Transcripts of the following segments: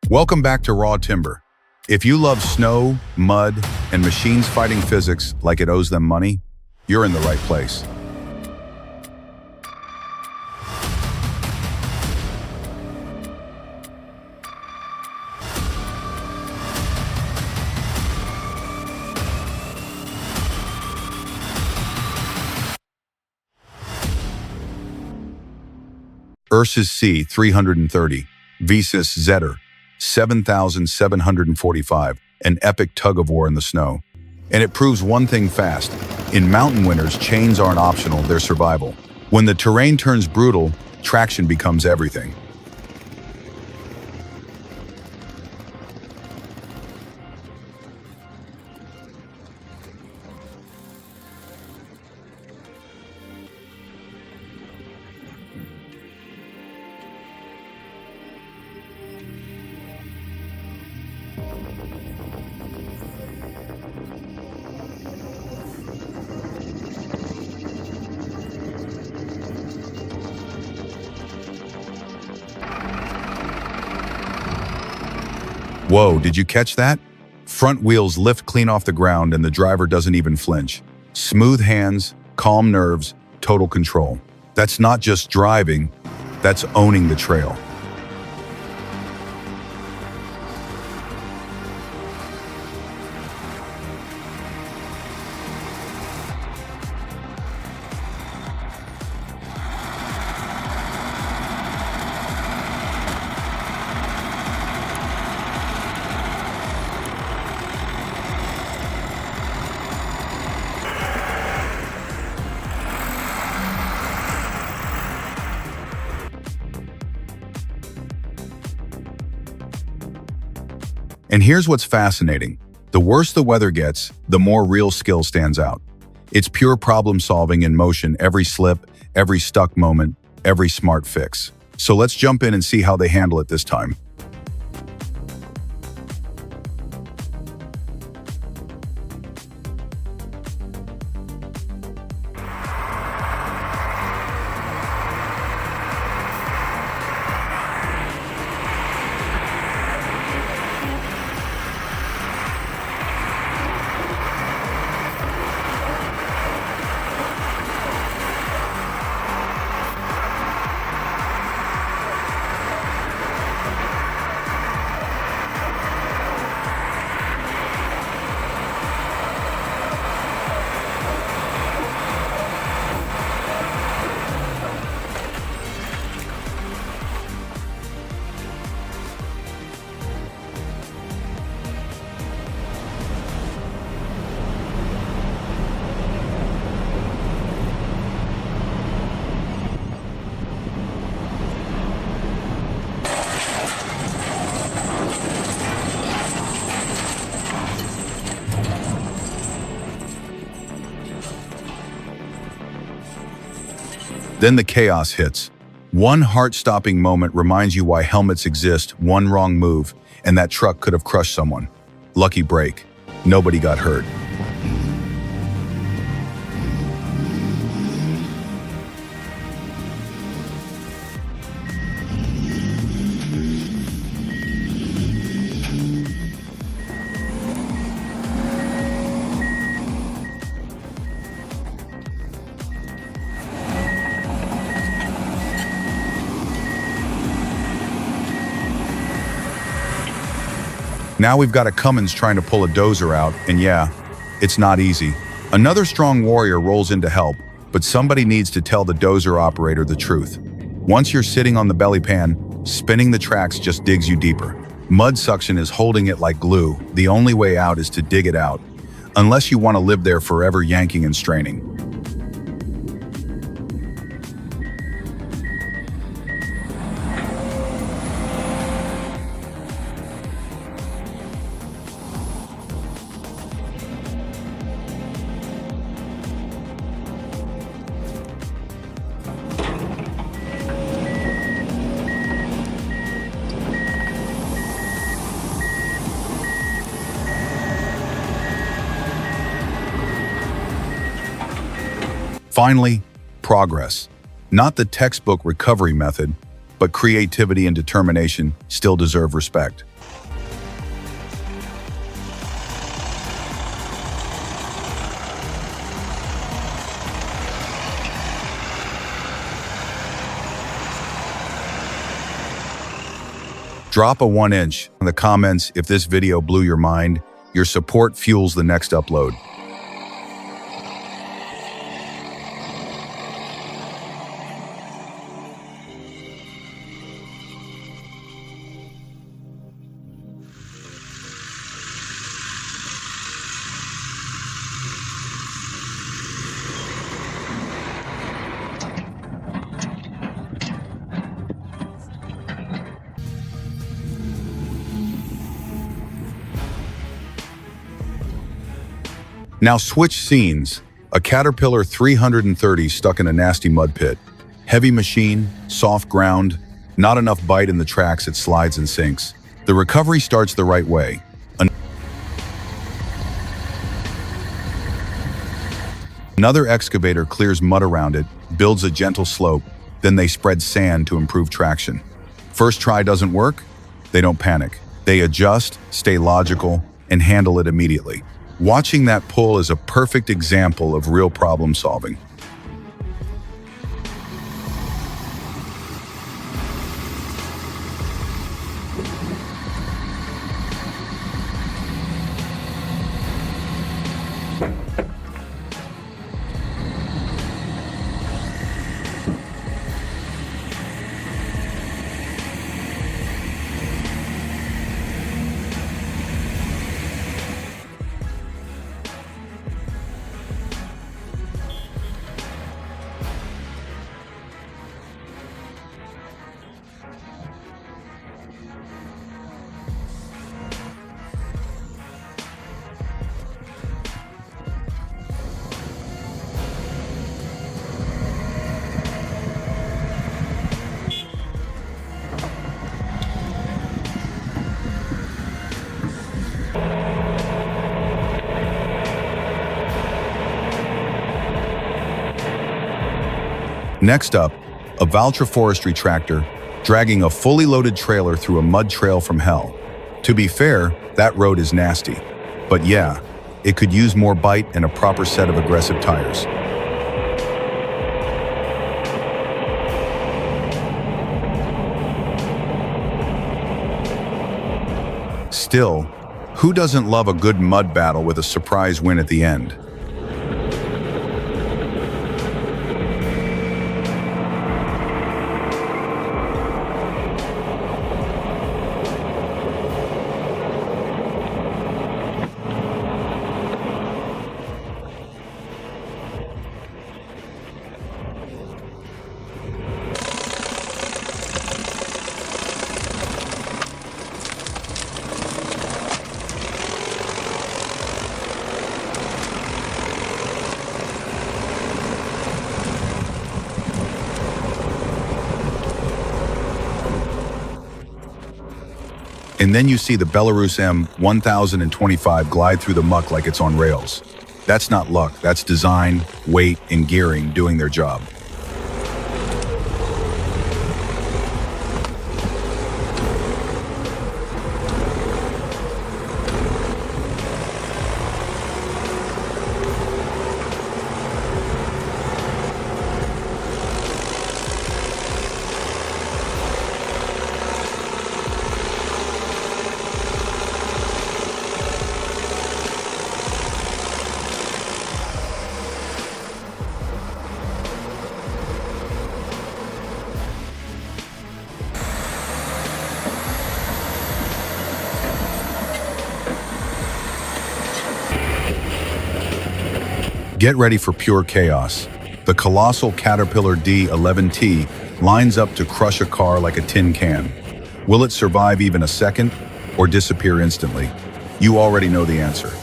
Welcome back to Raw Timber. If you love snow, mud, and machines fighting physics like it owes them money, you're in the right place. Ursus C 330, Vesus Zetter 7745, an epic tug-of-war in the snow. And it proves one thing fast. In mountain winters, chains aren't optional, they're survival. When the terrain turns brutal, traction becomes everything. Whoa, did you catch that? Front wheels lift clean off the ground and the driver doesn't even flinch. Smooth hands, calm nerves, total control. That's not just driving, that's owning the trail. And here's what's fascinating. The worse the weather gets, the more real skill stands out. It's pure problem solving in motion, every slip, every stuck moment, every smart fix. So let's jump in and see how they handle it this time. Then the chaos hits. One heart-stopping moment reminds you why helmets exist. One wrong move, and that truck could have crushed someone. Lucky break. Nobody got hurt. Now we've got a Cummins trying to pull a dozer out, and yeah, it's not easy. Another strong warrior rolls in to help, but somebody needs to tell the dozer operator the truth. Once you're sitting on the belly pan, spinning the tracks just digs you deeper. Mud suction is holding it like glue. The only way out is to dig it out, unless you want to live there forever yanking and straining. Finally, progress. Not the textbook recovery method, but creativity and determination still deserve respect. Drop a 1-inch in the comments if this video blew your mind. Your support fuels the next upload. Now switch scenes. A Caterpillar 330 stuck in a nasty mud pit. Heavy machine, soft ground, not enough bite in the tracks, it slides and sinks. The recovery starts the right way. Another excavator clears mud around it, builds a gentle slope, then they spread sand to improve traction. First try doesn't work, they don't panic. They adjust, stay logical, and handle it immediately. Watching that pull is a perfect example of real problem solving. Next up, a Valtra forestry tractor dragging a fully loaded trailer through a mud trail from hell. To be fair, that road is nasty. But yeah, it could use more bite and a proper set of aggressive tires. Still, who doesn't love a good mud battle with a surprise win at the end? And then you see the Belarus M1025 glide through the muck like it's on rails. That's not luck, that's design, weight, and gearing doing their job. Get ready for pure chaos. The colossal Caterpillar D11T lines up to crush a car like a tin can. Will it survive even a second or disappear instantly? You already know the answer.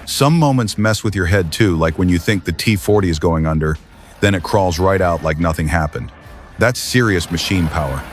Some moments mess with your head too, like when you think the T40 is going under, then it crawls right out like nothing happened. That's serious machine power.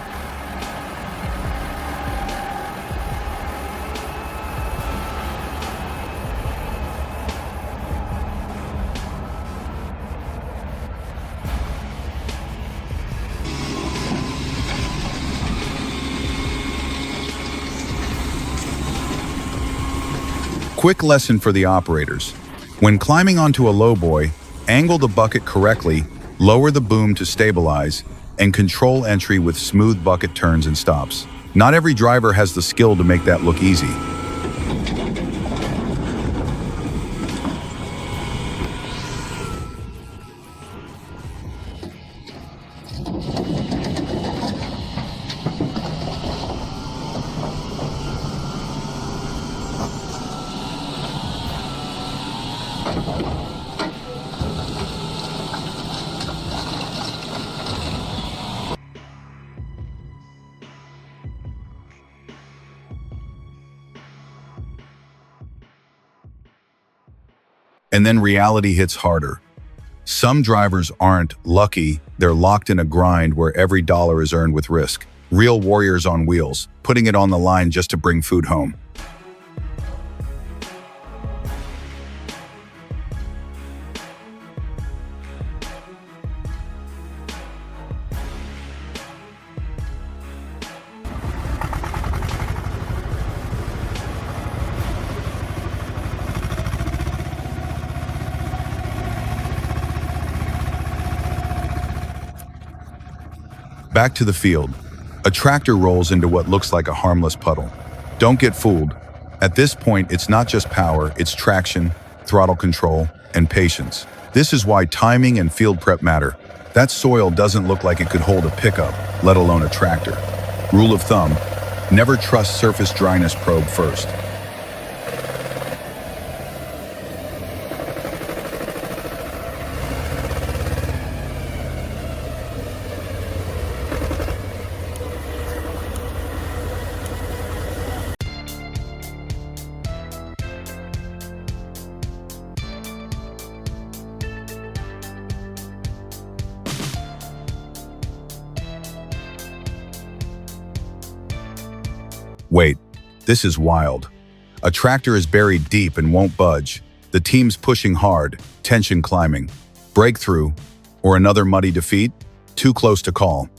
Quick lesson for the operators. When climbing onto a lowboy, angle the bucket correctly, lower the boom to stabilize, and control entry with smooth bucket turns and stops. Not every driver has the skill to make that look easy. And then reality hits harder. Some drivers aren't lucky, they're locked in a grind where every dollar is earned with risk. Real warriors on wheels, putting it on the line just to bring food home. Back to the field. A tractor rolls into what looks like a harmless puddle. Don't get fooled. At this point, it's not just power, it's traction, throttle control, and patience. This is why timing and field prep matter. That soil doesn't look like it could hold a pickup, let alone a tractor. Rule of thumb, never trust surface dryness probe first. Wait, this is wild. A tractor is buried deep and won't budge. The team's pushing hard, tension climbing. Breakthrough, or another muddy defeat? Too close to call.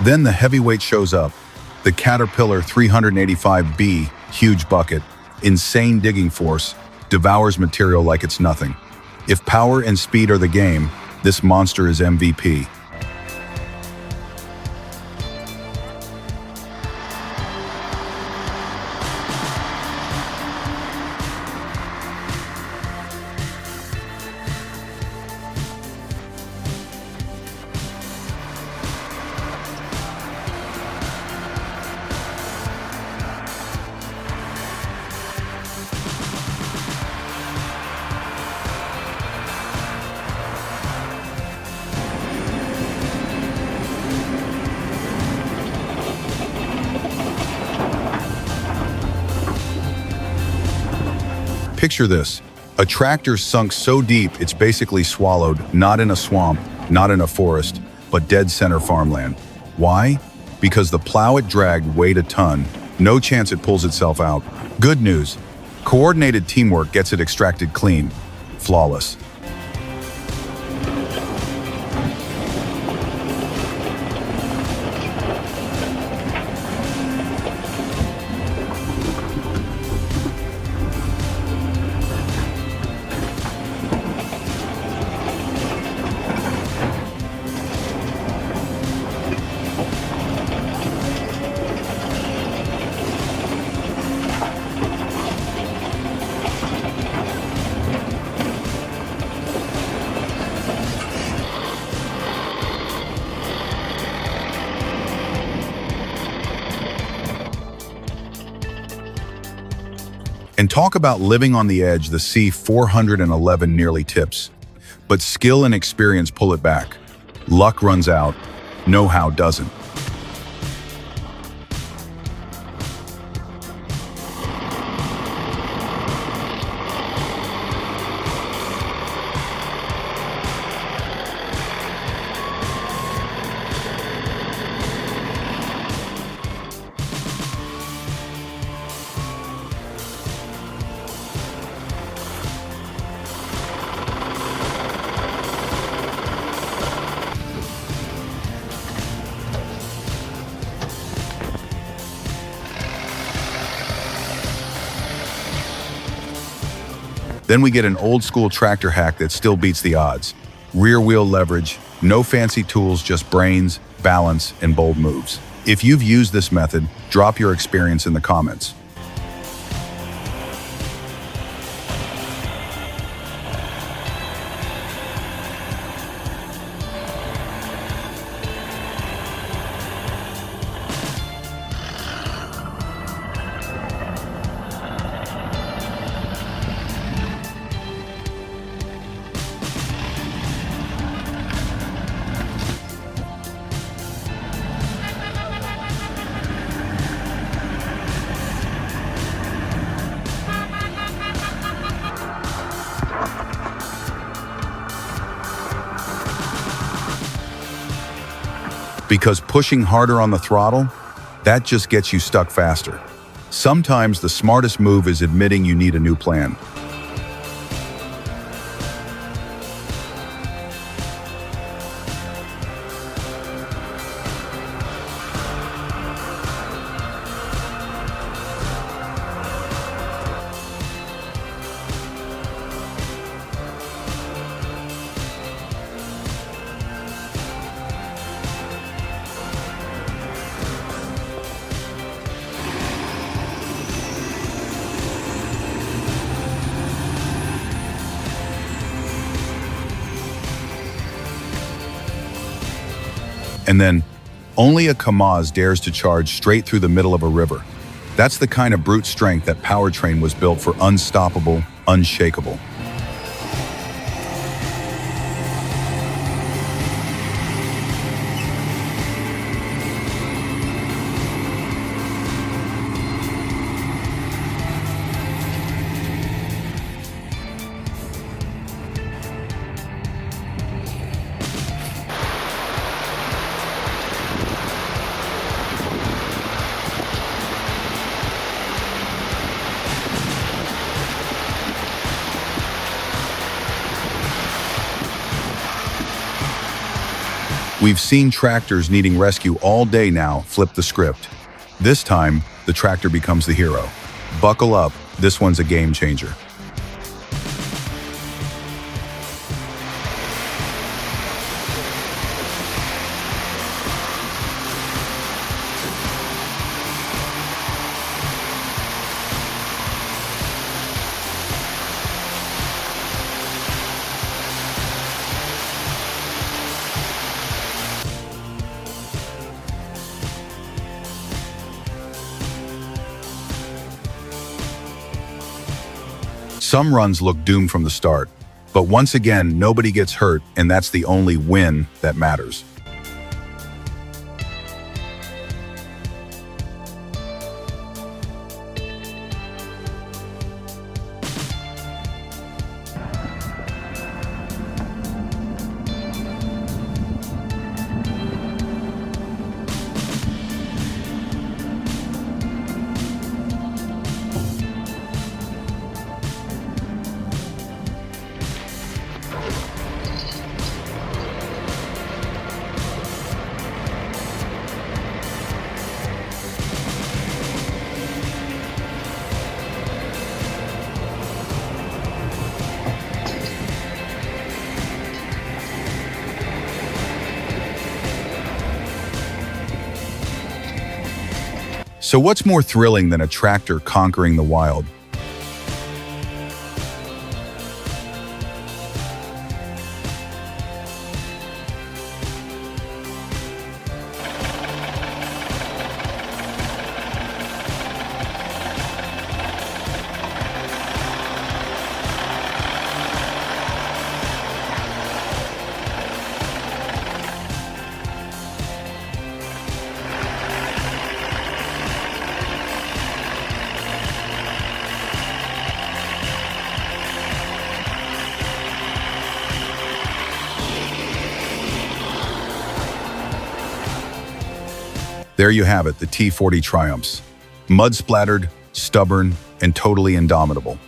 Then the heavyweight shows up, the Caterpillar 385B, huge bucket, insane digging force, devours material like it's nothing. If power and speed are the game, this monster is MVP. Picture this, a tractor sunk so deep it's basically swallowed, not in a swamp, not in a forest, but dead center farmland. Why? Because the plow it dragged weighed a ton, no chance it pulls itself out. Good news, coordinated teamwork gets it extracted clean, flawless. And talk about living on the edge, the C411 nearly tips. But skill and experience pull it back. Luck runs out, know-how doesn't. Then we get an old-school tractor hack that still beats the odds. Rear wheel leverage, no fancy tools, just brains, balance, and bold moves. If you've used this method, drop your experience in the comments. Because pushing harder on the throttle, that just gets you stuck faster. Sometimes the smartest move is admitting you need a new plan. And then, only a Kamaz dares to charge straight through the middle of a river. That's the kind of brute strength that powertrain was built for: unstoppable, unshakable. We've seen tractors needing rescue all day now flip the script. This time, the tractor becomes the hero. Buckle up, this one's a game changer. Some runs look doomed from the start, but once again, nobody gets hurt, and that's the only win that matters. So what's more thrilling than a tractor conquering the wild? There you have it, the T40 triumphs. Mud-splattered, stubborn, and totally indomitable.